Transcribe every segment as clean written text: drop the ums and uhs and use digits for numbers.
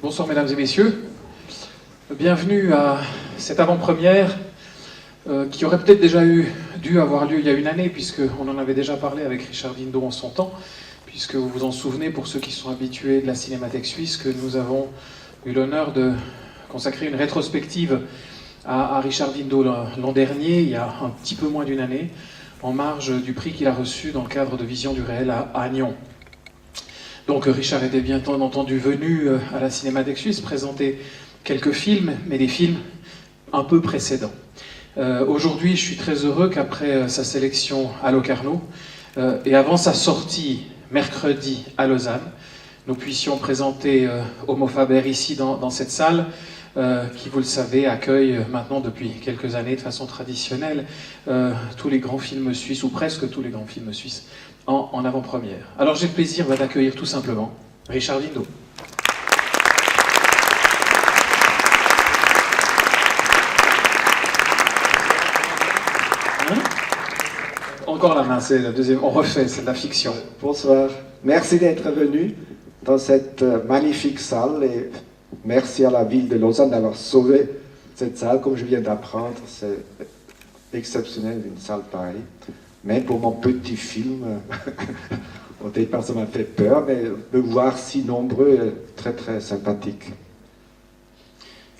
Bonsoir mesdames et messieurs, bienvenue à cette avant-première qui aurait peut-être déjà dû avoir lieu il y a une année, puisqu'on en avait déjà parlé avec Richard Dindo en son temps, puisque vous vous en souvenez, pour ceux qui sont habitués de la Cinémathèque suisse, que nous avons eu l'honneur de consacrer une rétrospective à Richard Dindo l'an dernier, il y a un petit peu moins d'une année, en marge du prix qu'il a reçu dans le cadre de Vision du réel à Agnon. Donc Richard était bien entendu venu à la Cinémathèque suisse présenter quelques films, mais des films un peu précédents. Aujourd'hui, je suis très heureux qu'après sa sélection à Locarno et avant sa sortie mercredi à Lausanne, nous puissions présenter Homo Faber ici dans cette salle qui, vous le savez, accueille maintenant depuis quelques années de façon traditionnelle tous les grands films suisses, ou presque tous les grands films suisses, en avant-première. Alors j'ai le plaisir d'accueillir tout simplement Richard Dindo. Encore la main, c'est la deuxième, on refait, c'est de la fiction. Bonsoir, merci d'être venu dans cette magnifique salle et merci à la ville de Lausanne d'avoir sauvé cette salle. Comme je viens d'apprendre, c'est exceptionnel une salle pareille. Mais pour mon petit film, au départ ça m'a fait peur, mais me voir si nombreux est très très sympathique.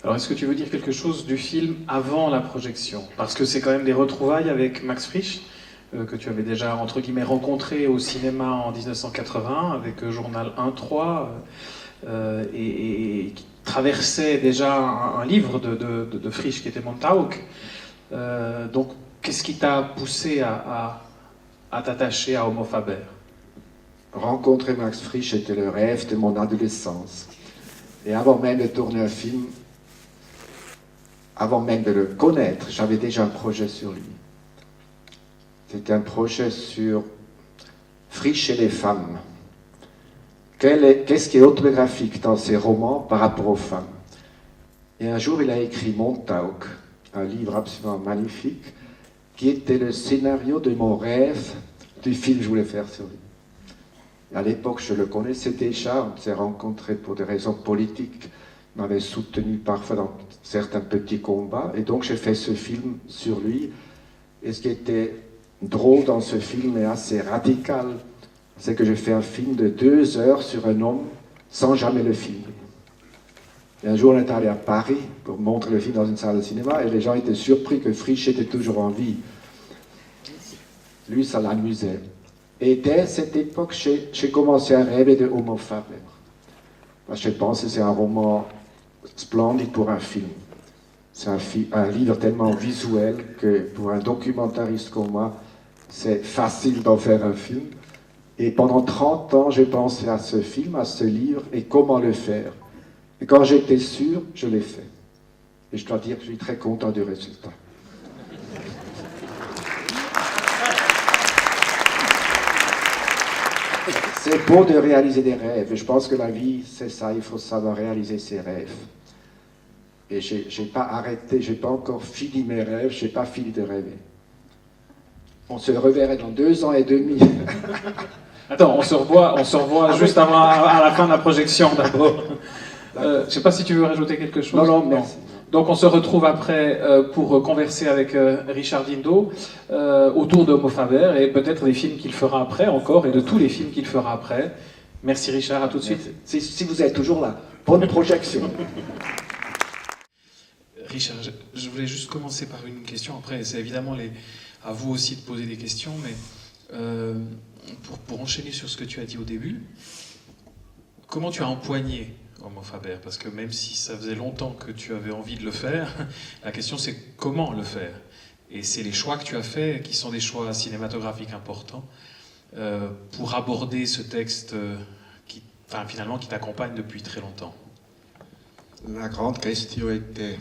Alors est-ce que tu veux dire quelque chose du film avant la projection? Parce que c'est quand même des retrouvailles avec Max Frisch, que tu avais déjà entre guillemets rencontré au cinéma en 1980 avec Journal 1-3 et qui traversait déjà un livre de Frisch qui était Montauk. Donc qu'est-ce qui t'a poussé à t'attacher à Homo Faber? Rencontrer Max Frisch était le rêve de mon adolescence. Et avant même de tourner un film, avant même de le connaître, j'avais déjà un projet sur lui. C'était un projet sur Frisch et les femmes. Qu'est-ce qui est autobiographique dans ses romans par rapport aux femmes? Et un jour, il a écrit Montauk, un livre absolument magnifique, qui était le scénario de mon rêve du film que je voulais faire sur lui. Et à l'époque, je le connaissais déjà, on s'est rencontrés pour des raisons politiques, il m'avait soutenu parfois dans certains petits combats, et donc j'ai fait ce film sur lui. Et ce qui était drôle dans ce film et assez radical, c'est que j'ai fait un film de 2 heures sur un homme sans jamais le filmer. Et un jour, on est allé à Paris pour montrer le film dans une salle de cinéma et les gens étaient surpris que Frisch était toujours en vie. Lui, ça l'amusait. Et dès cette époque, j'ai commencé à rêver de Homo Faber. Parce que je pense que c'est un roman splendide pour un film. C'est un livre tellement visuel que pour un documentariste comme moi, c'est facile d'en faire un film. Et pendant 30 ans, j'ai pensé à ce film, à ce livre, et comment le faire. Et quand j'étais sûr, je l'ai fait. Et je dois dire que je suis très content du résultat. C'est beau de réaliser des rêves. Et je pense que la vie, c'est ça, il faut savoir réaliser ses rêves. Et j'ai pas arrêté, j'ai pas encore fini mes rêves, j'ai pas fini de rêver. On se reverrait dans 2 ans et demi. Attends, on se revoit juste avant, à la fin de la projection d'abord. Je ne sais pas si tu veux rajouter quelque chose. Non, merci. Donc on se retrouve après pour converser avec Richard Dindo autour de Homo Faber et peut-être des films qu'il fera après encore et de tous les films qu'il fera après. Merci Richard, à tout de suite. Si vous êtes toujours là, bonne projection. Richard, je voulais juste commencer par une question. Après, c'est évidemment à vous aussi de poser des questions, mais pour enchaîner sur ce que tu as dit au début, comment tu as empoigné Homo Faber? Parce que même si ça faisait longtemps que tu avais envie de le faire, la question c'est comment le faire. Et c'est les choix que tu as faits qui sont des choix cinématographiques importants pour aborder ce texte qui t'accompagne depuis très longtemps. La grande question était,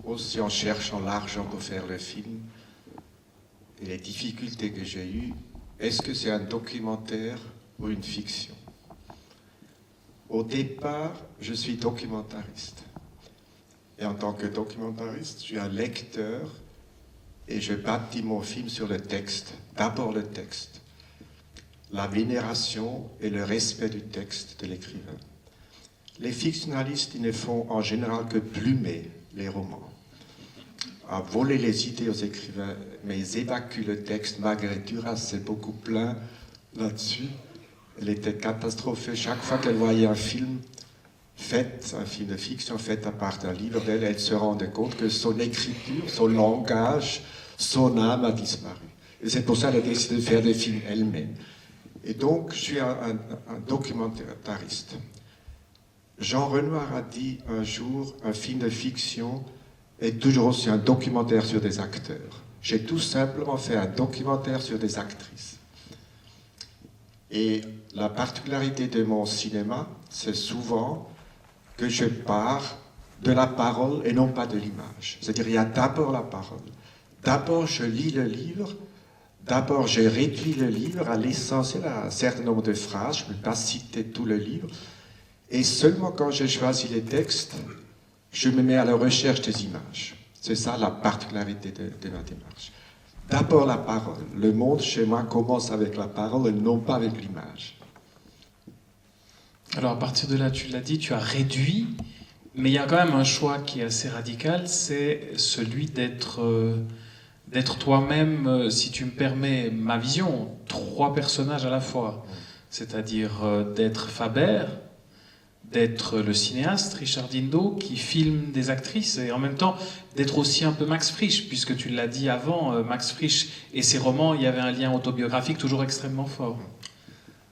aussi en cherchant l'argent pour faire le film, et les difficultés que j'ai eues, est-ce que c'est un documentaire ou une fiction? Au départ, je suis documentariste. Et en tant que documentariste, je suis un lecteur et je bâtis mon film sur le texte. D'abord le texte. La vénération et le respect du texte de l'écrivain. Les fictionnalistes, ils ne font en général que plumer les romans, à voler les idées aux écrivains, mais ils évacuent le texte. Marguerite Duras s'est beaucoup plaint là-dessus. Elle était catastrophée. Chaque fois qu'elle voyait un film un film de fiction fait à part d'un livre d'elle, elle se rendait compte que son écriture, son langage, son âme a disparu. Et c'est pour ça qu'elle a décidé de faire des films elle-même. Et donc, je suis un documentariste. Jean Renoir a dit un jour, un film de fiction est toujours aussi un documentaire sur des acteurs. J'ai tout simplement fait un documentaire sur des actrices. Et la particularité de mon cinéma, c'est souvent que je pars de la parole et non pas de l'image. C'est-à-dire, il y a d'abord la parole. D'abord, je lis le livre. D'abord, je réduis le livre à l'essentiel, à un certain nombre de phrases. Je ne peux pas citer tout le livre. Et seulement quand j'ai choisi les textes, je me mets à la recherche des images. C'est ça la particularité de ma démarche. D'abord la parole. Le monde, chez moi, commence avec la parole et non pas avec l'image. Alors à partir de là, tu l'as dit, tu as réduit, mais il y a quand même un choix qui est assez radical, c'est celui d'être toi-même, si tu me permets ma vision, 3 personnages à la fois. C'est-à-dire d'être Faber, d'être le cinéaste Richard Dindo qui filme des actrices et en même temps d'être aussi un peu Max Frisch, puisque tu l'as dit avant, Max Frisch et ses romans, il y avait un lien autobiographique toujours extrêmement fort.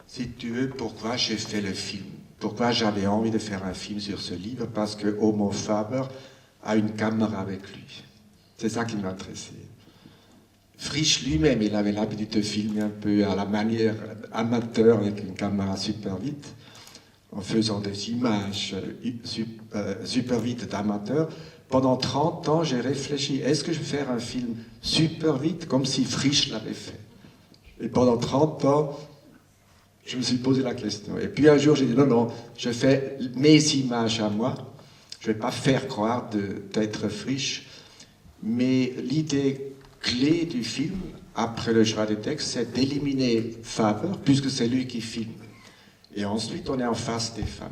Si tu veux, pourquoi j'ai fait le film? Pourquoi j'avais envie de faire un film sur ce livre? Parce que Homo Faber a une caméra avec lui. C'est ça qui m'intéressait. Frisch lui-même, il avait l'habitude de filmer un peu à la manière amateur avec une caméra super vite, en faisant des images super vite d'amateurs. Pendant 30 ans, j'ai réfléchi, est-ce que je vais faire un film super vite comme si Frisch l'avait fait? Et pendant 30 ans, je me suis posé la question. Et puis un jour, j'ai dit non, je fais mes images à moi. Je ne vais pas faire croire d'être Frisch. Mais l'idée clé du film, après le choix des textes, c'est d'éliminer Faber, puisque c'est lui qui filme. Et ensuite, on est en face des femmes.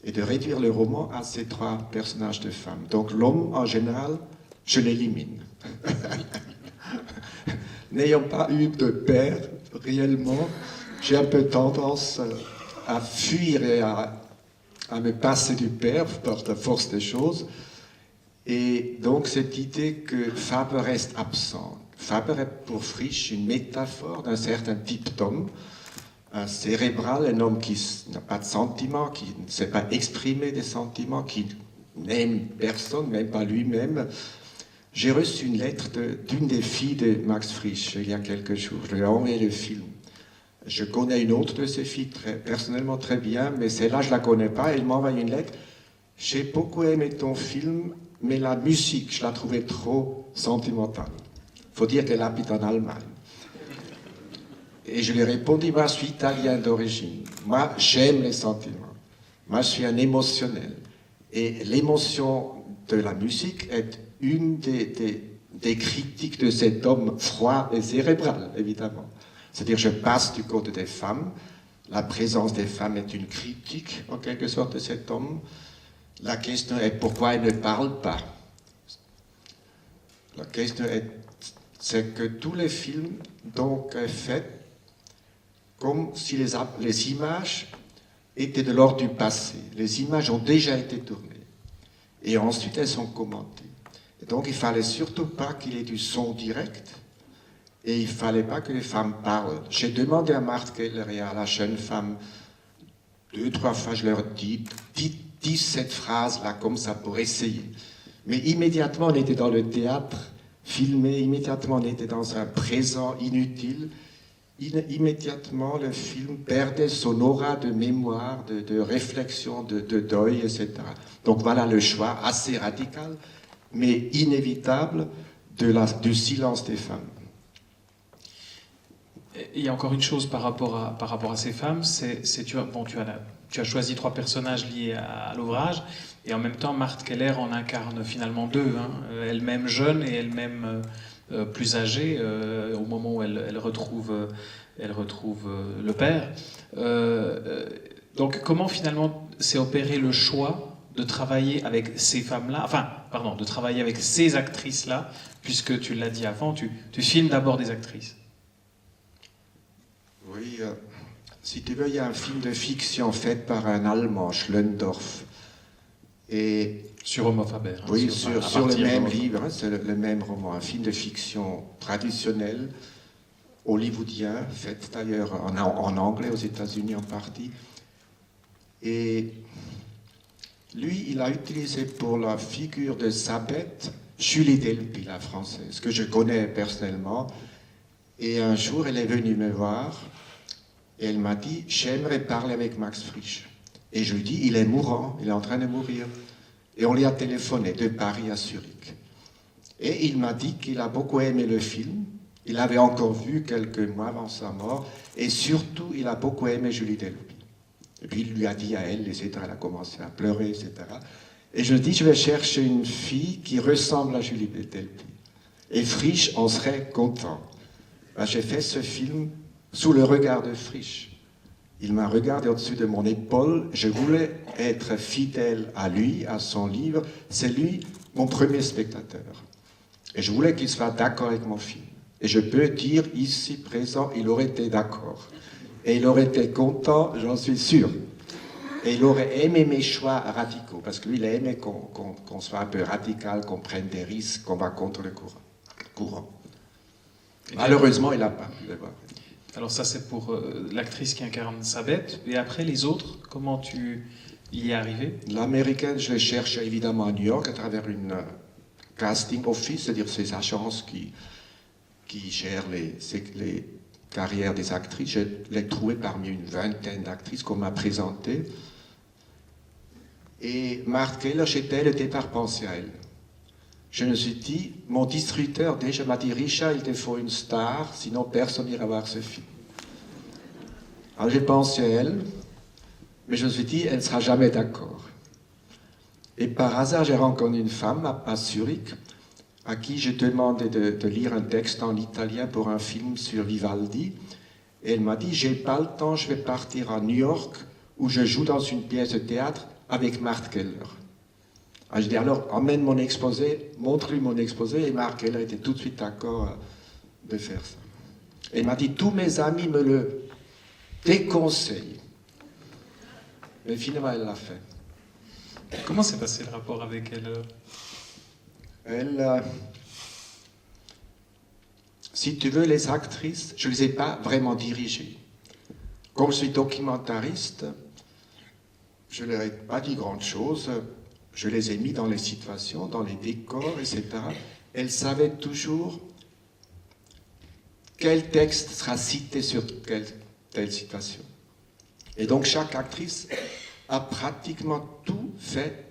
Et de réduire le roman à ces 3 personnages de femmes. Donc l'homme, en général, je l'élimine. N'ayant pas eu de père, réellement, j'ai un peu tendance à fuir et à me passer du père par la force des choses. Et donc cette idée que Faber reste absent. Faber est pour Frisch une métaphore d'un certain type d'homme, un cérébral, un homme qui n'a pas de sentiments, qui ne sait pas exprimer des sentiments, qui n'aime personne, même pas lui-même. J'ai reçu une lettre d'une des filles de Max Frisch il y a quelques jours. Je lui ai envoyé le film. Je connais une autre de ces filles personnellement très bien, mais celle-là, je ne la connais pas. Elle m'a envoyé une lettre. J'ai beaucoup aimé ton film, mais la musique, je la trouvais trop sentimentale. Il faut dire qu'elle habite en Allemagne. Et je lui ai répondu, moi, je suis italien d'origine. Moi, j'aime les sentiments. Moi, je suis un émotionnel. Et l'émotion de la musique est une des critiques de cet homme froid et cérébral, évidemment. C'est-à-dire, je passe du côté des femmes. La présence des femmes est une critique, en quelque sorte, de cet homme. La question est pourquoi il ne parle pas. La question est, c'est que tous les films, donc, faits comme si les images étaient de l'ordre du passé. Les images ont déjà été tournées. Et ensuite, elles sont commentées. Et donc, il ne fallait surtout pas qu'il y ait du son direct. Et il ne fallait pas que les femmes parlent. J'ai demandé à Marthe Keller et à la jeune femme, 2-3 fois, je leur dis, dis cette phrase-là comme ça pour essayer. Mais immédiatement, on était dans le théâtre, filmé, immédiatement, on était dans un présent inutile. Immédiatement, le film perdait son aura de mémoire, de réflexion, de deuil, etc. Donc voilà le choix assez radical, mais inévitable du silence des femmes. Il y a encore une chose par rapport à ces femmes, c'est tu as choisi 3 personnages liés à l'ouvrage, et en même temps, Marthe Keller en incarne finalement 2, hein, elle-même jeune et elle-même plus âgée, au moment où elle retrouve le père. Donc comment finalement s'est opéré le choix de travailler avec ces femmes-là, enfin, pardon, de travailler avec ces actrices-là, puisque tu l'as dit avant, tu filmes d'abord des actrices. Oui, si tu veux, il y a un film de fiction fait par un Allemand, Schlöndorff. Et sur Homo Faber. Oui, sur le même livre, hein, c'est le même roman, un film de fiction traditionnel, hollywoodien, fait d'ailleurs en anglais aux États-Unis en partie. Et lui, il a utilisé pour la figure de Sabeth, Julie Delpy, la française, que je connais personnellement. Et un jour, elle est venue me voir et elle m'a dit « J'aimerais parler avec Max Frisch ». Et je lui dis « Il est mourant, il est en train de mourir ». Et on lui a téléphoné de Paris à Zurich. Et il m'a dit qu'il a beaucoup aimé le film. Il avait encore vu quelques mois avant sa mort. Et surtout, il a beaucoup aimé Julie Delpy. Et puis il lui a dit à elle, etc. Elle a commencé à pleurer, etc. Et je dis, je vais chercher une fille qui ressemble à Julie Delpy. Et Frisch en serait content. Ben, j'ai fait ce film sous le regard de Frisch. Il m'a regardé au-dessus de mon épaule. Je voulais être fidèle à lui, à son livre. C'est lui, mon premier spectateur. Et je voulais qu'il soit d'accord avec mon film. Et je peux dire, ici présent, il aurait été d'accord. Et il aurait été content, j'en suis sûr. Et il aurait aimé mes choix radicaux. Parce que lui, il a aimé qu'on soit un peu radical, qu'on prenne des risques, qu'on va contre le courant. Malheureusement, il n'a pas pu le voir. Alors ça, c'est pour l'actrice qui incarne Sabeth. Et après, les autres, comment tu y es arrivé? L'américaine, je l'ai cherchée évidemment à New York à travers une casting office, c'est-à-dire ces agences qui gèrent les carrières des actrices. Je l'ai trouvée parmi une vingtaine d'actrices qu'on m'a présentées. Et Marthe Keller, j'étais elle, était par pensée à elle. Je me suis dit, mon distributeur déjà m'a dit, Richard, il te faut une star, sinon personne n'ira voir ce film. Alors j'ai pensé à elle, mais je me suis dit, elle ne sera jamais d'accord. Et par hasard, j'ai rencontré une femme à Zurich, à qui j'ai demandé de lire un texte en italien pour un film sur Vivaldi. Et elle m'a dit, j'ai pas le temps, je vais partir à New York, où je joue dans une pièce de théâtre avec Marthe Keller. Alors, je dis alors, emmène mon exposé, montre-lui mon exposé, et Marthe Keller était tout de suite d'accord de faire ça. Et il m'a dit, tous mes amis me le déconseillent. Mais finalement, elle l'a fait. Comment s'est passé le rapport avec elle? Elle, si tu veux, les actrices, je ne les ai pas vraiment dirigées. Comme je suis documentariste, je ne leur ai pas dit grand-chose. Je les ai mis dans les situations, dans les décors, etc. Elles savaient toujours quel texte sera cité sur telle situation. Et donc chaque actrice a pratiquement tout fait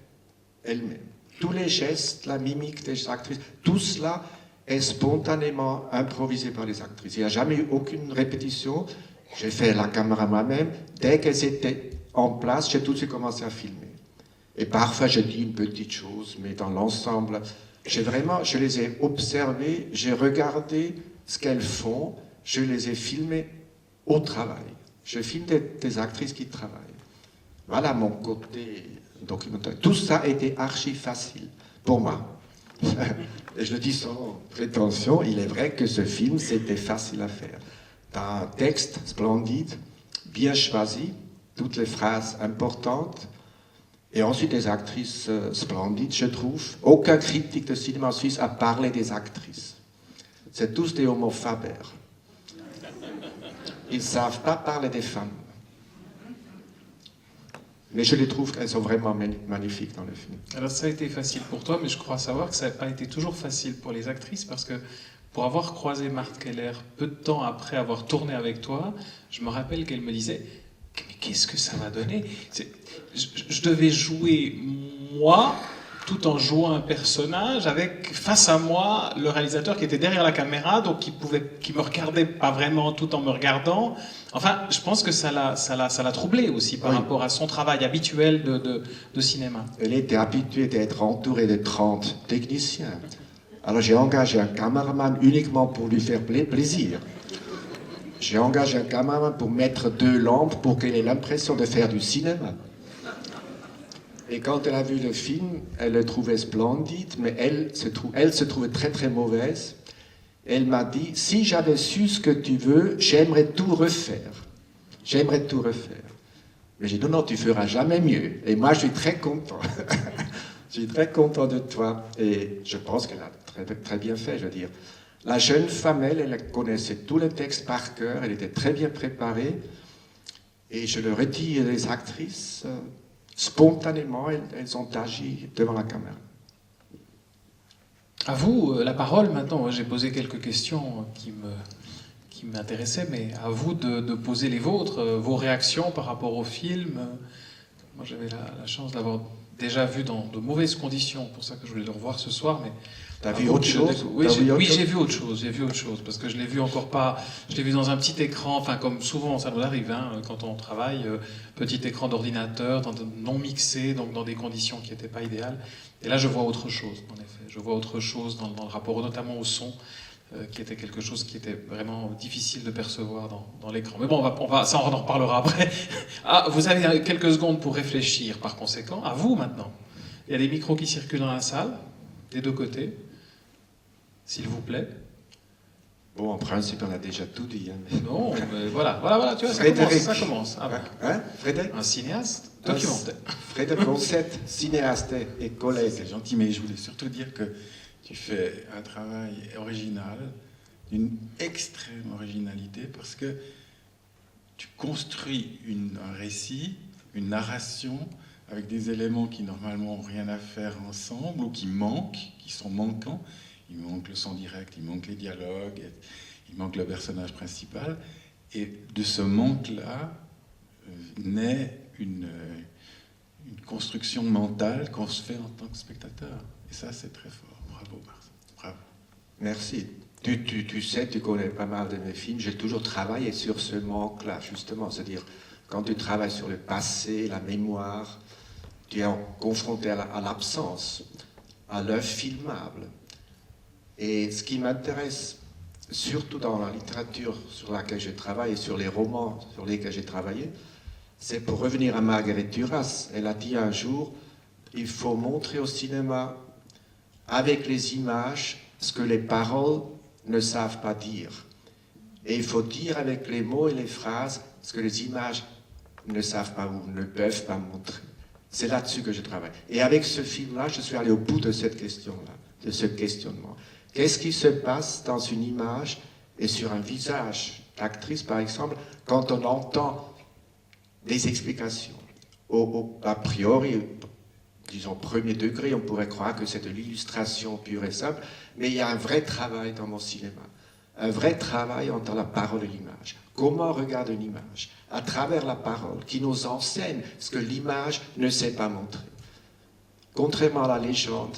elle-même. Tous les gestes, la mimique des actrices, tout cela est spontanément improvisé par les actrices. Il n'y a jamais eu aucune répétition. J'ai fait la caméra moi-même. Dès qu'elles étaient en place, j'ai tout de suite commencé à filmer. Et parfois, je dis une petite chose, mais dans l'ensemble, je les ai observées, j'ai regardé ce qu'elles font, je les ai filmées au travail. Je filme des actrices qui travaillent. Voilà mon côté documentaire. Tout ça a été archi facile pour moi. Et je le dis sans prétention, il est vrai que ce film, c'était facile à faire. T'as un texte splendide, bien choisi, toutes les phrases importantes, et ensuite des actrices splendides, je trouve. Aucun critique de cinéma suisse a parlé des actrices. C'est tous des Homo Faber. Ils ne savent pas parler des femmes. Mais je les trouve qu'elles sont vraiment magnifiques dans le film. Alors ça a été facile pour toi, mais je crois savoir que ça n'a pas été toujours facile pour les actrices, parce que pour avoir croisé Marthe Keller peu de temps après avoir tourné avec toi, je me rappelle qu'elle me disait « Mais qu'est-ce que ça va donner ?» Je devais jouer moi, tout en jouant un personnage, avec face à moi le réalisateur qui était derrière la caméra, donc qui me regardait pas vraiment tout en me regardant. Enfin, je pense que ça l'a troublé aussi par rapport à son travail habituel de cinéma. Elle était habituée d'être entourée de 30 techniciens. Alors j'ai engagé un caméraman uniquement pour lui faire plaisir. j'ai engagé un caméraman pour mettre 2 lampes pour qu'elle ait l'impression de faire du cinéma. Et quand elle a vu le film, elle le trouvait splendide, mais elle se trouvait très très mauvaise. Elle m'a dit, si j'avais su ce que tu veux, j'aimerais tout refaire. J'aimerais tout refaire. Mais j'ai dit, non, tu feras jamais mieux. Et moi, je suis très content. Je suis très content de toi. Et je pense qu'elle a très, très bien fait, je veux dire. La jeune femme, elle connaissait tous les textes par cœur, elle était très bien préparée. Et je le redis, les actrices, spontanément, elles ont agi devant la caméra. À vous, la parole maintenant. J'ai posé quelques questions qui m'intéressaient, mais à vous de poser les vôtres, vos réactions par rapport au film. Moi, j'avais la chance d'avoir déjà vu dans de mauvaises conditions, pour ça que je voulais le revoir ce soir, mais... T'as vu autre chose? Oui, j'ai vu autre chose, parce que je l'ai vu encore pas... Je l'ai vu dans un petit écran, enfin, comme souvent ça nous arrive, hein, quand on travaille, petit écran d'ordinateur, non mixé, donc dans des conditions qui n'étaient pas idéales. Et là, je vois autre chose, en effet. Je vois autre chose dans le rapport, notamment au son, qui était quelque chose qui était vraiment difficile de percevoir dans l'écran. Mais bon, ça on en reparlera après. Ah, vous avez quelques secondes pour réfléchir, par conséquent. À vous, maintenant. Il y a des micros qui circulent dans la salle, des deux côtés. S'il vous plaît. Bon, en principe, on a déjà tout dit. Hein, mais... Non, mais voilà, tu vois, ça commence. Ah, hein, Frédéric? Un cinéaste documentaire. Frédéric Ronsette, cinéaste et collègue. C'est gentil, mais je voulais surtout dire que tu fais un travail original, d'une extrême originalité, parce que tu construis un récit, une narration, avec des éléments qui normalement n'ont rien à faire ensemble, ou qui sont manquants. Il manque le son direct, il manque les dialogues, il manque le personnage principal. Et de ce manque-là naît une construction mentale qu'on se fait en tant que spectateur. Et ça, c'est très fort. Bravo, Marcel. Bravo. Merci. Tu sais, tu connais pas mal de mes films. J'ai toujours travaillé sur ce manque-là, justement. C'est-à-dire, quand tu travailles sur le passé, la mémoire, tu es confronté à l'absence, à l'œuvre filmable. Et ce qui m'intéresse, surtout dans la littérature sur laquelle je travaille et sur les romans sur lesquels j'ai travaillé, c'est pour revenir à Marguerite Duras. Elle a dit un jour, il faut montrer au cinéma, avec les images, ce que les paroles ne savent pas dire. Et il faut dire avec les mots et les phrases, ce que les images ne savent pas ou ne peuvent pas montrer. C'est là-dessus que je travaille. Et avec ce film-là, je suis allé au bout de cette question-là, de ce questionnement. Qu'est-ce qui se passe dans une image et sur un visage d'actrice, par exemple, quand on entend des explications? A priori, disons premier degré, on pourrait croire que c'est de l'illustration pure et simple, mais il y a un vrai travail dans mon cinéma, un vrai travail entre la parole et l'image. Comment on regarde une image à travers la parole, qui nous enseigne ce que l'image ne sait pas montrer. Contrairement à la légende,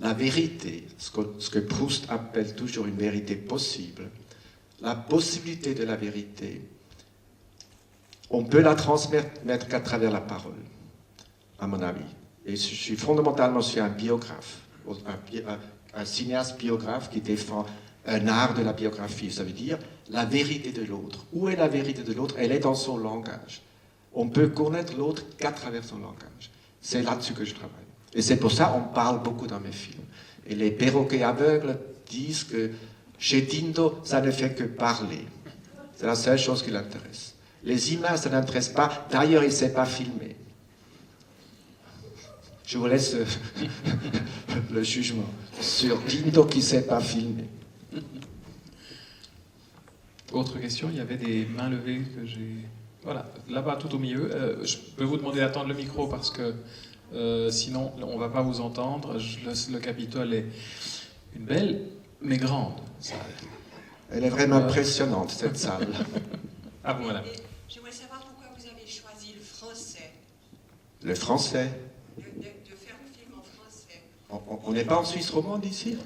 la vérité, ce que Proust appelle toujours une vérité possible, la possibilité de la vérité, on peut la transmettre qu'à travers la parole, à mon avis. Et je suis fondamentalement un biographe, un cinéaste biographe qui défend un art de la biographie. Ça veut dire la vérité de l'autre. Où est la vérité de l'autre? Elle est dans son langage. On peut connaître l'autre qu'à travers son langage. C'est là-dessus que je travaille. Et c'est pour ça qu'on parle beaucoup dans mes films. Et les perroquets aveugles disent que chez Dindo, ça ne fait que parler. C'est la seule chose qui l'intéresse. Les images, ça n'intéresse pas. D'ailleurs, il ne sait pas filmer. Je vous laisse le jugement sur Dindo qui ne sait pas filmer. Autre question, il y avait des mains levées que j'ai... Voilà, là-bas, tout au milieu. Je peux vous demander d'attendre le micro parce que sinon, on ne va pas vous entendre. Le Capitole est une belle, mais grande salle. Elle est vraiment impressionnante, cette salle. Ah bon, voilà. J'aimerais savoir pourquoi vous avez choisi le français. Le français. De faire le film en français. On n'est pas en Suisse romande ici?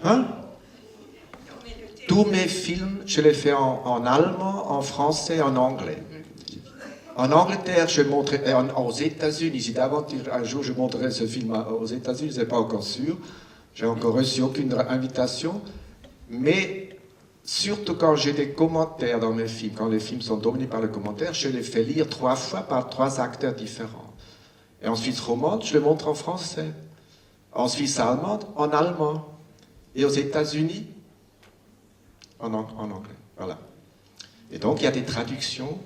Hein? Non, mais le thème- Tous mes films, je les fais en allemand, en français, en anglais. En Angleterre, je montrais, aux États-Unis, si d'aventure un jour je montrerai ce film aux États-Unis, je n'est pas encore sûr. J'ai encore reçu aucune invitation. Mais surtout quand j'ai des commentaires dans mes films, quand les films sont dominés par le commentaire, je les fais lire 3 fois par 3 acteurs différents. Et en Suisse romande, je le montre en français. En Suisse allemande, en allemand. Et aux États-Unis, en anglais. Voilà. Et donc, il y a des traductions,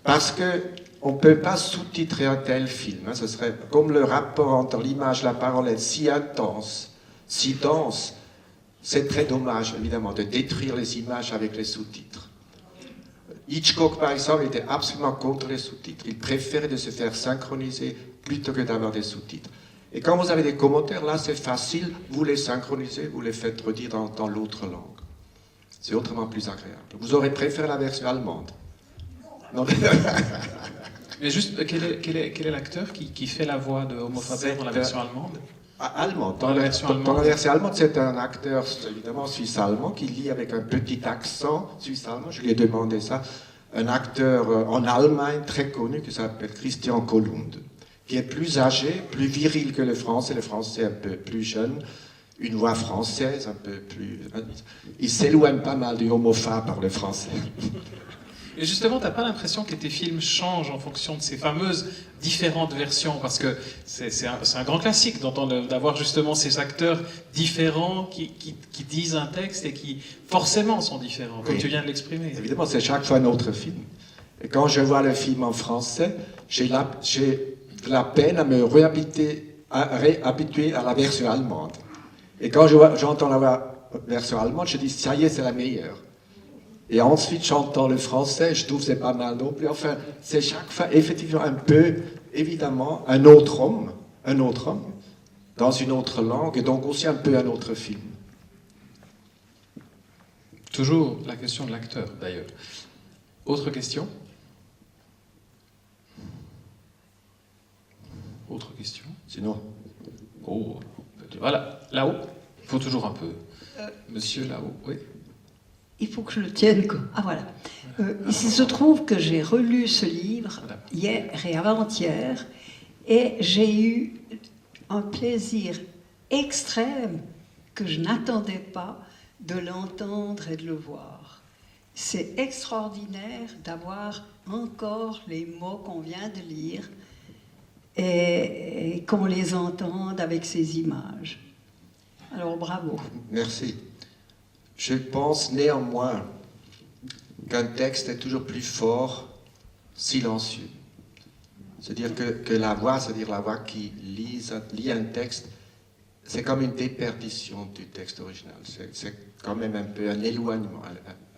parce qu'on ne peut pas sous-titrer un tel film. Hein. Ce serait comme le rapport entre l'image et la parole est si intense, si dense. C'est très dommage, évidemment, de détruire les images avec les sous-titres. Hitchcock, par exemple, était absolument contre les sous-titres. Il préférait de se faire synchroniser plutôt que d'avoir des sous-titres. Et quand vous avez des commentaires, là, c'est facile, vous les synchronisez, vous les faites redire dans l'autre langue. C'est autrement plus agréable. Vous aurez préféré la version allemande. Non. Mais juste, quel est l'acteur qui fait la voix de Homo Faber dans la version allemande? Allemand. Dans la version allemande. Dans la version allemande, c'est un acteur, évidemment, suisse-allemand, qui lit avec un petit accent suisse-allemand. Je lui ai demandé ça. Un acteur en Allemagne très connu qui s'appelle Christian Kolund, qui est plus âgé, plus viril que le français un peu plus jeune, une voix française un peu plus... Il s'éloigne pas mal du Homo Faber, le français. Et justement, tu n'as pas l'impression que tes films changent en fonction de ces fameuses différentes versions? Parce que c'est un grand classique d'avoir justement ces acteurs différents qui disent un texte et qui forcément sont différents, comme tu viens de l'exprimer. Évidemment, c'est chaque fois un autre film. Et quand je vois le film en français, j'ai la peine à me réhabituer à la version allemande. Et quand j'entends la version allemande, je dis, ça y est, c'est la meilleure. Et ensuite, j'entends le français, je trouve que c'est pas mal non plus. Enfin, c'est chaque fois, effectivement, un peu, évidemment, un autre homme, dans une autre langue, et donc aussi un peu un autre film. Toujours la question de l'acteur, d'ailleurs. Autre question? Autre question? Sinon... Oh, voilà, là-haut. Il faut toujours un peu. Monsieur, là-haut, oui. Il faut que je le tienne, quoi. Ah, voilà. Il se trouve que j'ai relu ce livre hier et avant-hier, et j'ai eu un plaisir extrême que je n'attendais pas de l'entendre et de le voir. C'est extraordinaire d'avoir encore les mots qu'on vient de lire et qu'on les entende avec ces images. Alors, bravo. Merci. Je pense néanmoins qu'un texte est toujours plus fort, silencieux. C'est-à-dire que la voix, c'est-à-dire la voix qui lit un texte, c'est comme une déperdition du texte original. C'est quand même un peu un éloignement,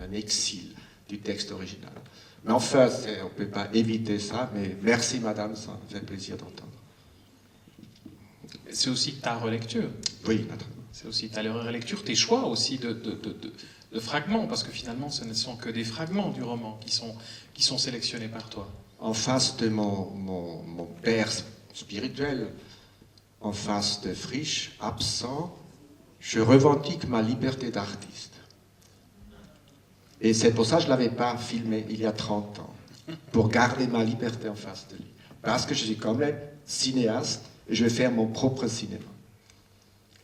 un exil du texte original. Mais enfin, on ne peut pas éviter ça, mais merci madame, ça me fait plaisir d'entendre. C'est aussi ta relecture. Oui, madame. C'est aussi ta relecture, tes choix aussi de fragments, parce que finalement, ce ne sont que des fragments du roman qui sont sélectionnés par toi. En face de mon père spirituel, en face de Frisch, absent, je revendique ma liberté d'artiste. Et c'est pour ça que je ne l'avais pas filmé il y a 30 ans, pour garder ma liberté en face de lui. Parce que je suis quand même cinéaste, et je vais faire mon propre cinéma.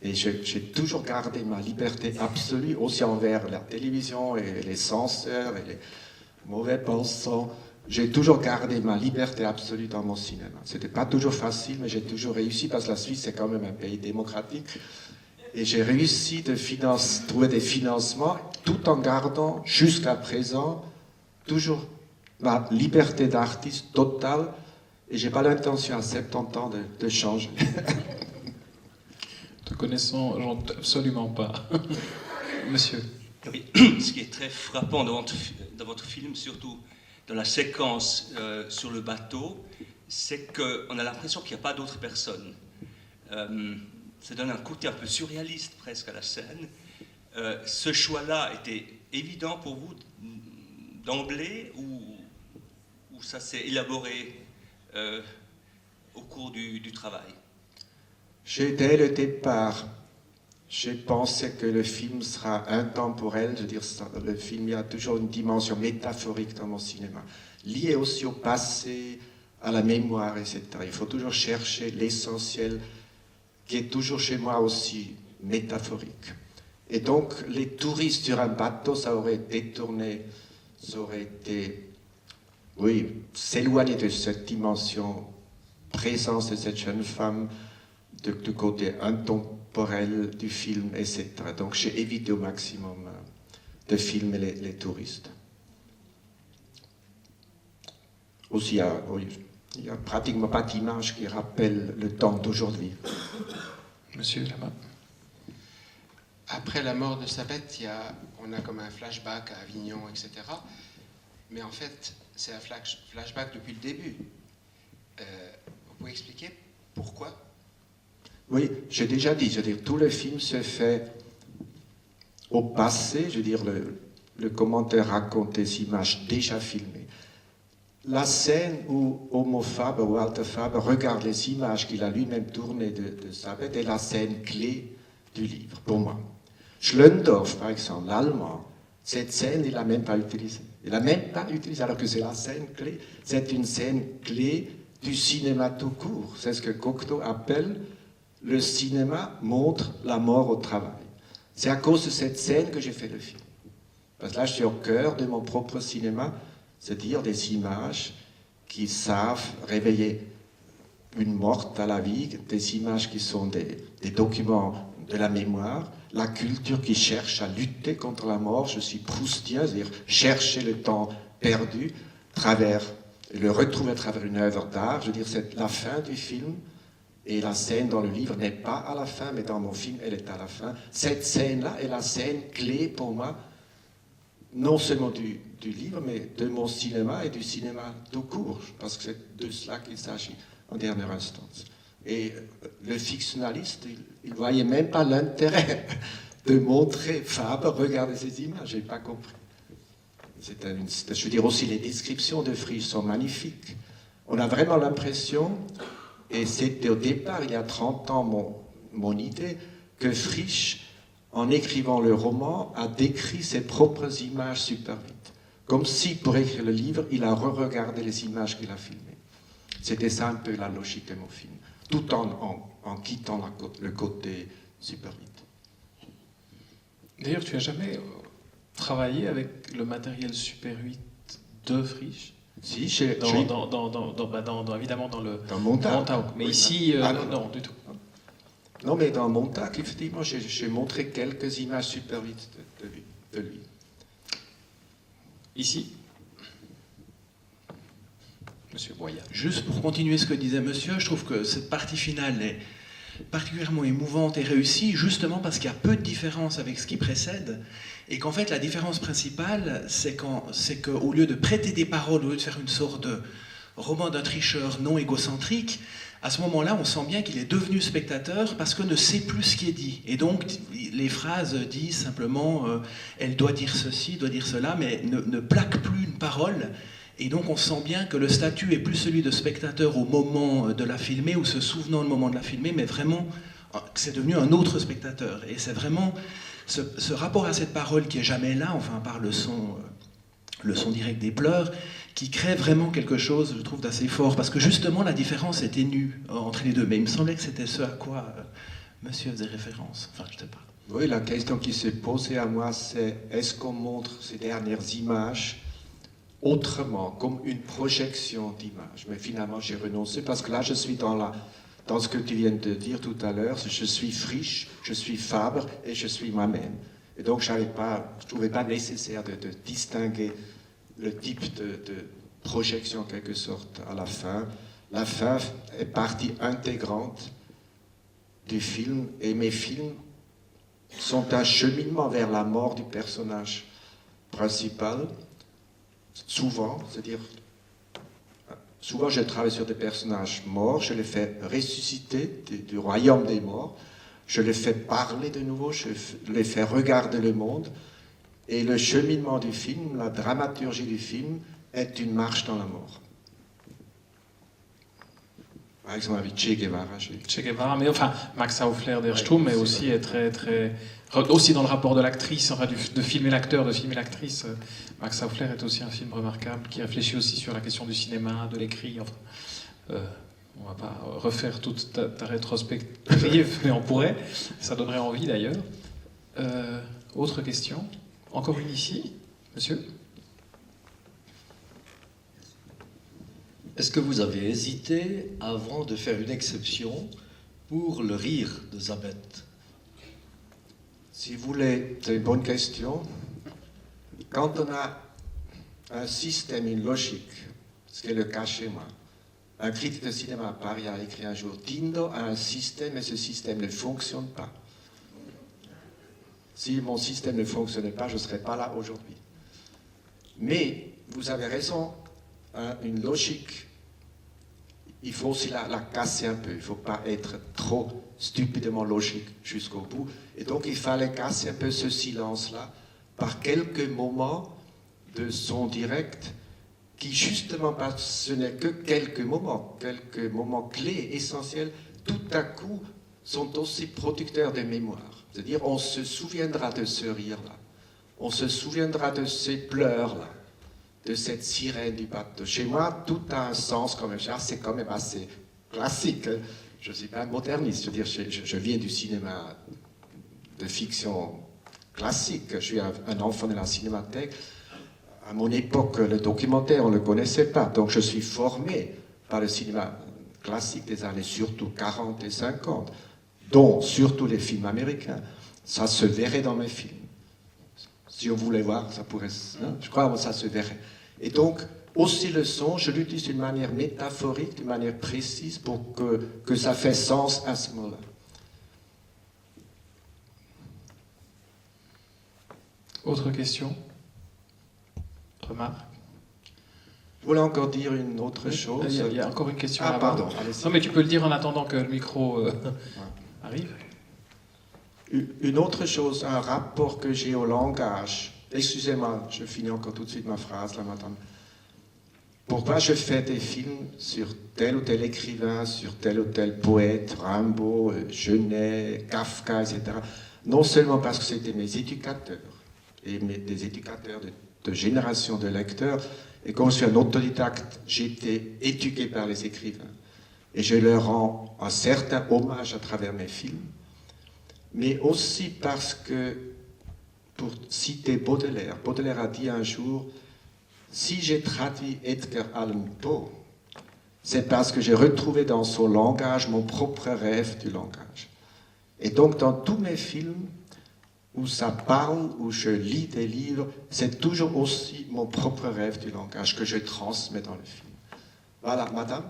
Et j'ai toujours gardé ma liberté absolue, aussi envers la télévision et les censeurs et les mauvais pensants. J'ai toujours gardé ma liberté absolue dans mon cinéma. C'était pas toujours facile, mais j'ai toujours réussi, parce que la Suisse, c'est quand même un pays démocratique. Et j'ai réussi de trouver des financements, tout en gardant, jusqu'à présent, toujours ma liberté d'artiste totale. Et j'ai pas l'intention, à 70 ans, de changer. Te connaissant, absolument pas. Monsieur. Oui. Ce qui est très frappant dans votre film, surtout dans la séquence sur le bateau, c'est qu'on a l'impression qu'il n'y a pas d'autres personnes. Ça donne un côté un peu surréaliste presque à la scène. Ce choix-là était évident pour vous d'emblée, ou ça s'est élaboré au cours du travail? Dès le départ, j'ai pensé que le film sera intemporel. Je veux dire, le film, il y a toujours une dimension métaphorique dans mon cinéma, liée aussi au passé, à la mémoire, etc. Il faut toujours chercher l'essentiel, qui est toujours chez moi aussi métaphorique. Et donc, les touristes sur un bateau, ça aurait détourné, ça aurait été, oui, s'éloigner de cette dimension présence de cette jeune femme, du côté intemporel du film, etc. Donc, j'ai évité au maximum de filmer les touristes. Aussi, il n'y a pratiquement pas d'image qui rappelle le temps d'aujourd'hui. Monsieur, là-bas. Après la mort de Sabette, on a comme un flashback à Avignon, etc. Mais en fait, c'est un flashback depuis le début. Vous pouvez expliquer pourquoi? Oui, j'ai déjà dit, je veux dire, tout le film se fait au passé, je veux dire, le commentaire raconte des images déjà filmées. La scène où Homo Faber, Walter Faber, regarde les images qu'il a lui-même tournées de Sabette est la scène clé du livre, pour moi. Schlöndorff, par exemple, l'allemand, cette scène, il n'a même pas utilisée. Il n'a même pas utilisé, alors que c'est la scène clé. C'est une scène clé du cinéma tout court. C'est ce que Cocteau appelle le cinéma montre la mort au travail. C'est à cause de cette scène que j'ai fait le film. Parce que là, je suis au cœur de mon propre cinéma, c'est-à-dire des images qui savent réveiller une morte à la vie, des images qui sont des documents de la mémoire, la culture qui cherche à lutter contre la mort. Je suis proustien, c'est-à-dire chercher le temps perdu, le retrouver à travers une œuvre d'art. Je veux dire, c'est la fin du film, et la scène dans le livre n'est pas à la fin, mais dans mon film, elle est à la fin. Cette scène-là est la scène clé pour moi, non seulement du livre, mais de mon cinéma et du cinéma tout court, parce que c'est de cela qu'il s'agit en dernière instance. Et le fictionnaliste, il ne voyait même pas l'intérêt de montrer Faber, regardez ces images, je n'ai pas compris. Je veux dire aussi, les descriptions de Frisch sont magnifiques. On a vraiment l'impression, et c'était au départ, il y a 30 ans, mon idée, que Frisch, en écrivant le roman, a décrit ses propres images super vite. Comme si, pour écrire le livre, il a re-regardé les images qu'il a filmées. C'était ça un peu la logique de mon film, tout en quittant le côté super vite. D'ailleurs, tu n'as jamais travaillé avec le matériel Super 8 de Frisch? Si, évidemment dans le Montauk. Mais oui, ici, non, du tout. Non, mais dans Montauk, effectivement, j'ai montré quelques images super vite de lui. Ici, Monsieur Boya. Juste pour continuer ce que disait monsieur, je trouve que cette partie finale est particulièrement émouvante et réussie, justement parce qu'il y a peu de différence avec ce qui précède, et qu'en fait la différence principale, c'est qu'au lieu de prêter des paroles, au lieu de faire une sorte de roman d'un tricheur non égocentrique, à ce moment-là, on sent bien qu'il est devenu spectateur parce qu'on ne sait plus ce qui est dit. Et donc, les phrases disent simplement elle doit dire ceci, doit dire cela, mais ne plaquent plus une parole. Et donc, on sent bien que le statut est plus celui de spectateur au moment de la filmer ou se souvenant le moment de la filmer, mais vraiment, c'est devenu un autre spectateur. Et c'est vraiment ce rapport à cette parole qui est jamais là, enfin, par le son direct des pleurs, qui crée vraiment quelque chose, je trouve, d'assez fort, parce que justement la différence est ténue entre les deux, mais il me semblait que c'était ce à quoi monsieur faisait référence, enfin je sais pas. Oui, la question qui s'est posée à moi, c'est est-ce qu'on montre ces dernières images autrement, comme une projection d'images? Mais finalement j'ai renoncé, parce que là je suis dans ce que tu viens de dire tout à l'heure, je suis Frisch, je suis Faber et je suis moi-même. Et donc je ne trouvais pas nécessaire de distinguer le type de projection en quelque sorte à la fin. La fin est partie intégrante du film, et mes films sont un cheminement vers la mort du personnage principal, souvent, c'est-à-dire souvent je travaille sur des personnages morts, je les fais ressusciter du royaume des morts, je les fais parler de nouveau, je les fais regarder le monde. Et le cheminement du film, la dramaturgie du film, est une marche dans la mort. Par exemple, avec Che Guevara. Mais enfin, Max Aufler der Sturm, mais aussi est aussi dans le rapport de l'actrice, enfin, de filmer l'acteur, de filmer l'actrice. Max Aufler est aussi un film remarquable qui réfléchit aussi sur la question du cinéma, de l'écrit. Enfin, on ne va pas refaire toute ta rétrospective, mais on pourrait. Ça donnerait envie d'ailleurs. Autre question? Encore une ici, monsieur? Est-ce que vous avez hésité avant de faire une exception pour le rire de Zabeth? Si vous voulez, c'est une bonne question. Quand on a un système, une logique, ce qui est le cas chez moi, un critique de cinéma à Paris a écrit un jour: Dindo a un système et ce système ne fonctionne pas. Si mon système ne fonctionnait pas, je ne serais pas là aujourd'hui. Mais vous avez raison, hein, une logique, il faut aussi la casser un peu. Il ne faut pas être trop stupidement logique jusqu'au bout. Et donc il fallait casser un peu ce silence-là par quelques moments de son direct qui, justement, parce que ce n'est que quelques moments clés, essentiels, tout à coup sont aussi producteurs de mémoire. C'est-à-dire, on se souviendra de ce rire-là, on se souviendra de ces pleurs-là, de cette sirène du bateau. Chez moi, tout a un sens quand même. C'est quand même assez classique. Je ne suis pas un moderniste. Je veux dire, je viens du cinéma de fiction classique. Je suis un enfant de la cinémathèque. À mon époque, le documentaire, on ne le connaissait pas. Donc, je suis formé par le cinéma classique des années surtout 40 et 50, dont surtout les films américains. Ça se verrait dans mes films. Si on voulait voir, ça pourrait... Hein, je crois que ça se verrait. Et donc, aussi le son, je l'utilise d'une manière métaphorique, d'une manière précise, pour que ça fait sens à ce moment-là. Autre question? Remarque? Vous voulez encore dire une autre chose? Il y a encore une question Ah, là-bas. pardon. Allez-y. Non, mais tu peux le dire en attendant que le micro arrive. Une autre chose, un rapport que j'ai au langage. Excusez-moi, je finis encore tout de suite ma phrase là, madame. Pourquoi je fais des films sur tel ou tel écrivain, sur tel ou tel poète, Rimbaud, Genet, Kafka, etc. Non seulement parce que c'était mes éducateurs, et des éducateurs de générations de lecteurs, et comme je suis un autodidacte, j'ai été éduqué par les écrivains. Et je leur rends un certain hommage à travers mes films, mais aussi parce que, pour citer Baudelaire, Baudelaire a dit un jour: si j'ai traduit Edgar Allan Poe, c'est parce que j'ai retrouvé dans son langage mon propre rêve du langage. Et donc dans tous mes films, où ça parle, où je lis des livres, c'est toujours aussi mon propre rêve du langage que je transmets dans le film. Voilà, madame.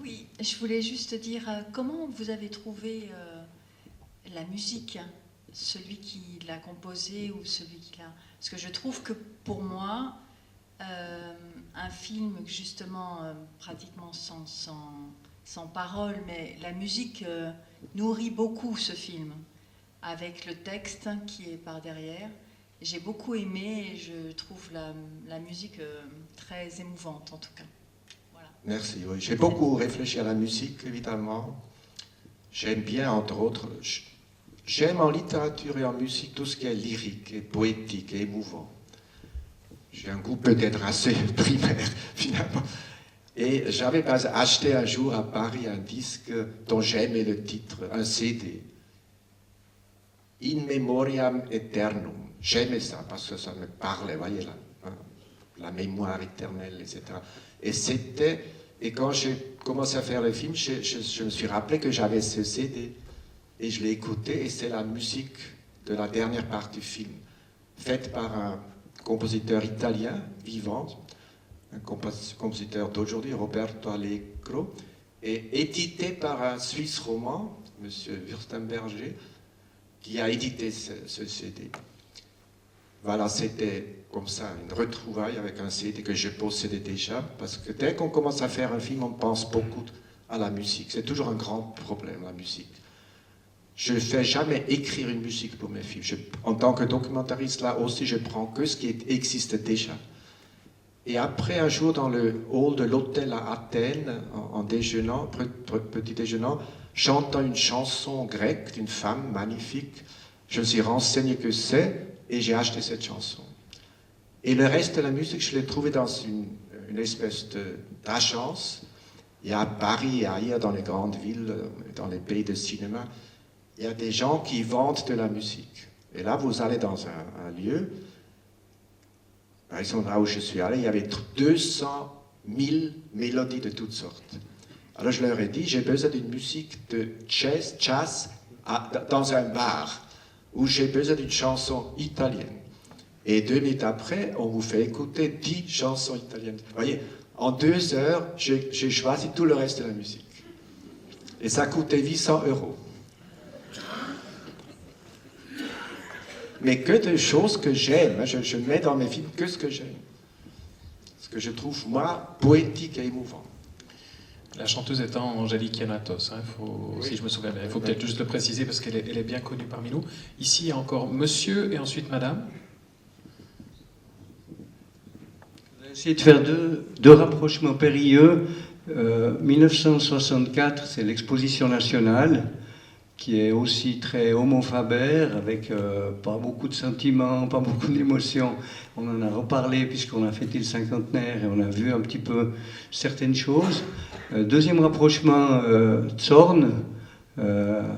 Oui, je voulais juste dire, comment vous avez trouvé la musique, celui qui l'a composée ou celui qui l'a... Parce que je trouve que pour moi, un film justement pratiquement sans parole, mais la musique nourrit beaucoup ce film, avec le texte qui est par derrière. J'ai beaucoup aimé et je trouve la musique très émouvante en tout cas. Voilà. Merci, oui. J'ai beaucoup réfléchi à la musique, évidemment. J'aime bien, entre autres, j'aime en littérature et en musique tout ce qui est lyrique et poétique et émouvant. J'ai un goût peut-être assez primaire, finalement. Et j'avais acheté un jour à Paris un disque dont j'aimais le titre, un CD. In Memoriam Aeternum. J'aimais ça parce que ça me parlait, voyez, la mémoire éternelle, etc. Et quand j'ai commencé à faire le film, je me suis rappelé que j'avais ce CD. Et je l'ai écouté, et c'est la musique de la dernière partie du film, faite par un compositeur italien, vivant, un compositeur d'aujourd'hui, Roberto Allegro, et édité par un Suisse roman, M. Wurtemberger, qui a édité ce CD. Voilà, c'était comme ça, une retrouvaille avec un CD que je possédais déjà, parce que dès qu'on commence à faire un film, on pense beaucoup à la musique. C'est toujours un grand problème, la musique. Je ne fais jamais écrire une musique pour mes films. En tant que documentariste, là aussi, je prends que ce qui existe déjà. Et après, un jour, dans le hall de l'hôtel à Athènes, en déjeunant, petit déjeunant, chantant une chanson grecque d'une femme magnifique, je me suis renseigné que c'est, et j'ai acheté cette chanson. Et le reste de la musique, je l'ai trouvé dans une espèce d'agence. Il y a à Paris et ailleurs, dans les grandes villes, dans les pays de cinéma, il y a des gens qui vendent de la musique. Et là, vous allez dans un lieu, par exemple là où je suis allé, il y avait 200 000 mélodies de toutes sortes. Alors je leur ai dit, j'ai besoin d'une musique de jazz dans un bar, où j'ai besoin d'une chanson italienne. Et 2 minutes après, on vous fait écouter 10 chansons italiennes. Vous voyez, en 2 heures, j'ai choisi tout le reste de la musique. Et ça coûtait 800 €. Mais que de choses que j'aime. Je mets dans mes films que ce que j'aime. Ce que je trouve, moi, poétique et émouvant. La chanteuse étant Angélique Yanatos, si je me souviens bien. Il faut peut-être juste le préciser parce qu'elle est bien connue parmi nous. Ici, il y a encore monsieur et ensuite madame. Je vais essayer de faire deux rapprochements périlleux. 1964, c'est l'exposition nationale, qui est aussi très homophabère, avec pas beaucoup de sentiments, pas beaucoup d'émotions. On en a reparlé puisqu'on a fêté le cinquantenaire et on a vu un petit peu certaines choses. Deuxième rapprochement, Zorn,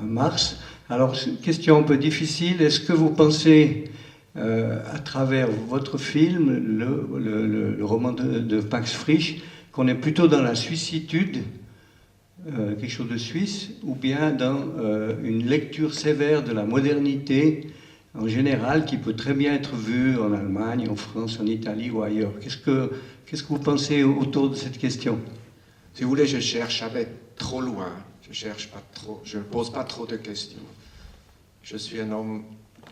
Mars. Alors, question un peu difficile, est-ce que vous pensez, à travers votre film, le roman de Max Frisch, qu'on est plutôt dans la suissitude, quelque chose de suisse, ou bien dans une lecture sévère de la modernité en général, qui peut très bien être vue en Allemagne, en France, en Italie ou ailleurs. Qu'est-ce que vous pensez autour de cette question? Si vous voulez, je cherche jamais trop loin. Je ne pose pas trop de questions. Je suis un homme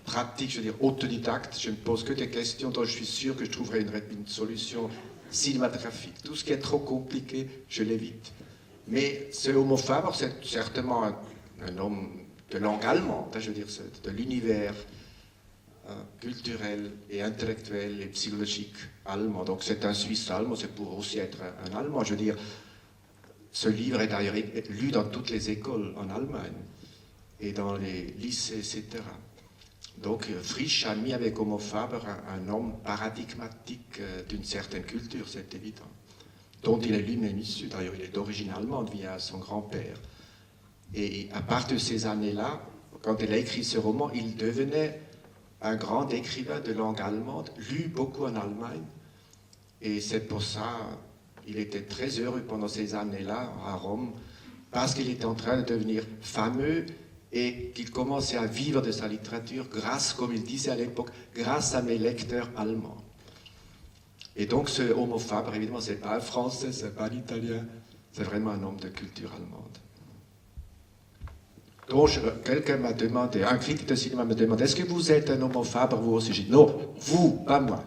pratique, je veux dire autodidacte. Je ne pose que des questions dont je suis sûr que je trouverai une solution cinématographique. Tout ce qui est trop compliqué, je l'évite. Mais ce Homo Faber, c'est certainement un homme de langue allemande, je veux dire, de l'univers culturel et intellectuel et psychologique allemand. Donc c'est un Suisse allemand, c'est pour aussi être un Allemand. Je veux dire, ce livre est d'ailleurs lu dans toutes les écoles en Allemagne et dans les lycées, etc. Donc Frisch a mis avec Homo Faber un homme paradigmatique d'une certaine culture, c'est évident, dont il est lui-même issu. D'ailleurs, il est d'origine allemande via son grand-père. Et à partir de ces années-là, quand il a écrit ce roman, il devenait un grand écrivain de langue allemande, lu beaucoup en Allemagne. Et c'est pour ça qu'il était très heureux pendant ces années-là à Rome, parce qu'il était en train de devenir fameux et qu'il commençait à vivre de sa littérature grâce, comme il disait à l'époque, grâce à mes lecteurs allemands. Et donc ce Homo Faber, évidemment, c'est pas un Français, c'est pas un Italien, c'est vraiment un homme de culture allemande. Donc quelqu'un m'a demandé, un critique de cinéma m'a demandé, est-ce que vous êtes un Homo Faber, vous aussi? J'ai dit, non, vous, pas moi.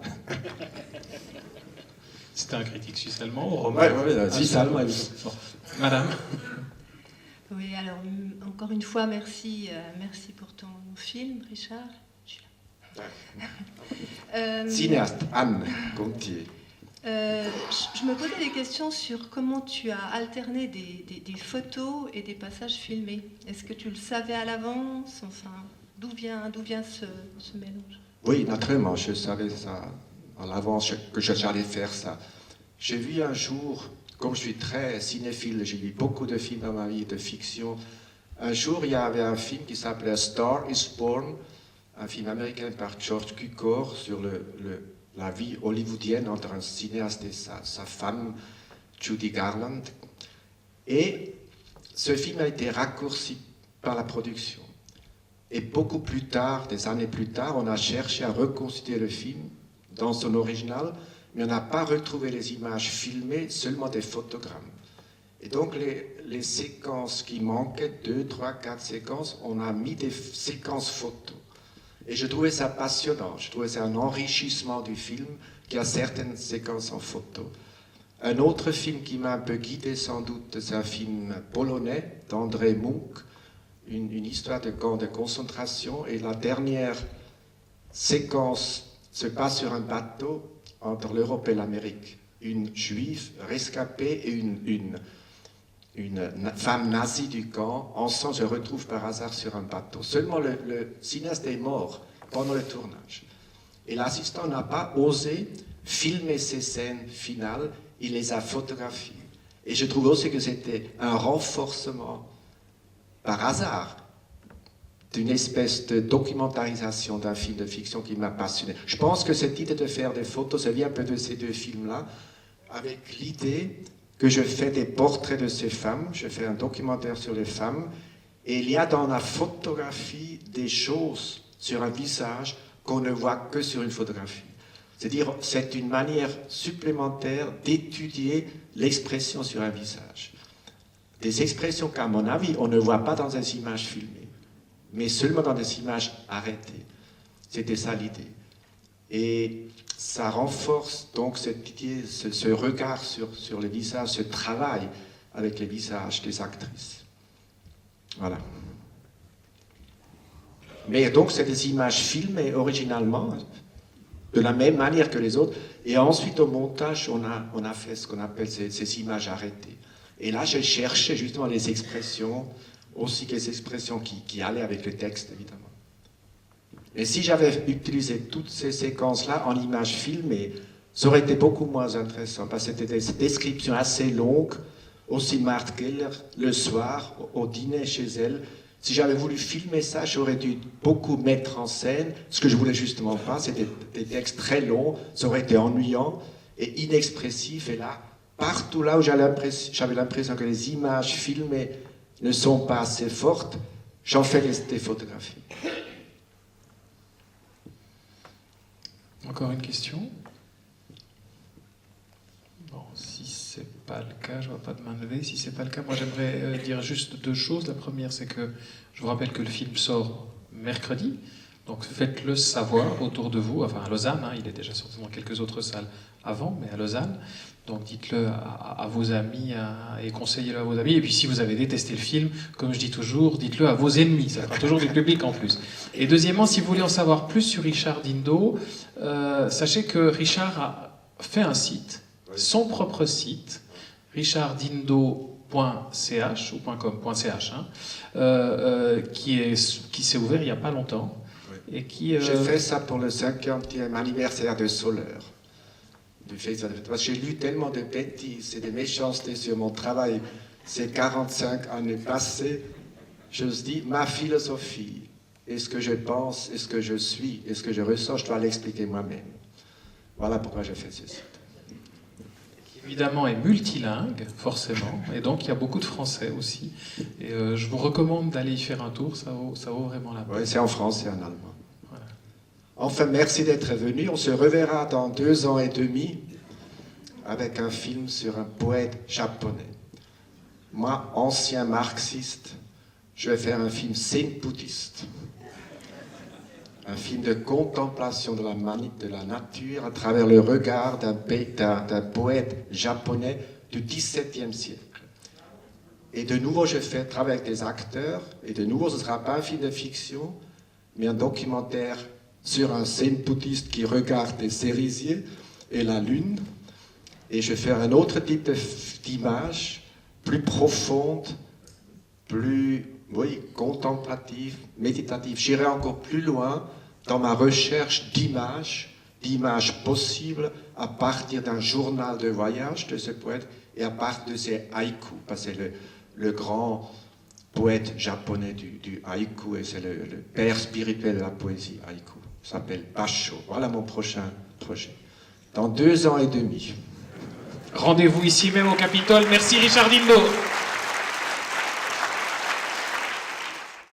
C'était un critique suisse-allemand ou romain? Oui, suisse-allemand. Madame? Oui, alors encore une fois, merci pour ton film, Richard. Cinéaste, Anne Gontier. Je me posais des questions sur comment tu as alterné des photos et des passages filmés. Est-ce que tu le savais à l'avance? Enfin, d'où vient ce mélange? Oui, naturellement, je savais ça à l'avance que j'allais faire ça. J'ai vu un jour, comme je suis très cinéphile, j'ai vu beaucoup de films dans ma vie, de fiction. Un jour, il y avait un film qui s'appelait A Star is Born, un film américain par George Cukor sur la vie hollywoodienne entre un cinéaste et sa femme, Judy Garland. Et ce film a été raccourci par la production. Et beaucoup plus tard, des années plus tard, on a cherché à reconstituer le film dans son original, mais on n'a pas retrouvé les images filmées, seulement des photogrammes. Et donc les séquences qui manquaient, 2, 3, 4 séquences, on a mis des séquences photos. Et je trouvais ça passionnant, je trouvais ça un enrichissement du film qui a certaines séquences en photo. Un autre film qui m'a un peu guidé sans doute, c'est un film polonais d'Andrzej Munk, une histoire de camp de concentration, et la dernière séquence se passe sur un bateau entre l'Europe et l'Amérique. Une juive rescapée et une femme nazie du camp, ensemble se retrouvent par hasard sur un bateau. Seulement le cinéaste est mort pendant le tournage. Et l'assistant n'a pas osé filmer ces scènes finales, il les a photographiées. Et je trouve aussi que c'était un renforcement par hasard d'une espèce de documentarisation d'un film de fiction qui m'a passionné. Je pense que cette idée de faire des photos, ça vient un peu de ces deux films-là, avec l'idée que je fais des portraits de ces femmes, je fais un documentaire sur les femmes, et il y a dans la photographie des choses sur un visage qu'on ne voit que sur une photographie. C'est-à-dire, c'est une manière supplémentaire d'étudier l'expression sur un visage. Des expressions qu'à mon avis, on ne voit pas dans des images filmées, mais seulement dans des images arrêtées. C'était ça l'idée. Et ça renforce donc cette idée, ce regard sur les visages, ce travail avec les visages des actrices. Voilà. Mais donc, c'est des images filmées originalement, de la même manière que les autres. Et ensuite, au montage, on a fait ce qu'on appelle ces images arrêtées. Et là, j'ai cherché justement les expressions, aussi les expressions qui allaient avec le texte, évidemment. Et si j'avais utilisé toutes ces séquences-là en images filmées, ça aurait été beaucoup moins intéressant, parce que c'était des descriptions assez longues, aussi Marthe Keller, le soir, au dîner chez elle. Si j'avais voulu filmer ça, j'aurais dû beaucoup mettre en scène. Ce que je voulais justement pas, c'était des textes très longs, ça aurait été ennuyant et inexpressif. Et là, partout là où j'avais l'impression que les images filmées ne sont pas assez fortes, j'en fais des photographies. Encore une question? Bon, si c'est pas le cas, je vois pas de main levée. Si c'est pas le cas, moi j'aimerais dire juste deux choses. La première, c'est que je vous rappelle que le film sort mercredi, donc faites-le savoir autour de vous, enfin à Lausanne, hein, il est déjà sorti dans quelques autres salles avant, mais à Lausanne. Donc dites-le à vos amis et conseillez-le à vos amis. Et puis si vous avez détesté le film, comme je dis toujours, dites-le à vos ennemis. Ça fera toujours du public en plus. Et deuxièmement, si vous voulez en savoir plus sur Richard Dindo, sachez que Richard a fait un site, son propre site, richarddindo.ch ou .com.ch, hein, qui s'est ouvert il n'y a pas longtemps. Et qui, J'ai fait ça pour le 50e anniversaire de Soler. Parce que j'ai lu tellement de bêtises et de méchancetés sur mon travail ces 45 années passées. Je me dis, ma philosophie, et ce que je pense, et ce que je suis, et ce que je ressens, je dois l'expliquer moi-même. Voilà pourquoi j'ai fait ceci. Qui évidemment est multilingue, forcément, et donc il y a beaucoup de français aussi. Et je vous recommande d'aller y faire un tour, ça vaut vraiment la peine. Oui, c'est en français et en allemand. Enfin, merci d'être venu. On se reverra dans 2 ans et demi avec un film sur un poète japonais. Moi, ancien marxiste, je vais faire un film zen-bouddhiste. Un film de contemplation de la nature à travers le regard d'un poète japonais du XVIIe siècle. Et de nouveau, je fais travailler avec des acteurs. Et de nouveau, ce ne sera pas un film de fiction, mais un documentaire sur un zen-bouddhiste qui regarde des cerisiers et la lune, et je vais faire un autre type d'image, plus profonde, plus contemplative, méditative. J'irai encore plus loin dans ma recherche d'images possibles à partir d'un journal de voyage de ce poète et à partir de ses haïkus, parce que c'est le grand poète japonais du haïku, et c'est le père spirituel de la poésie haïku. S'appelle Basho. Voilà mon prochain projet. Dans 2 ans et demi. Rendez-vous ici même au Capitole. Merci Richard Dindo.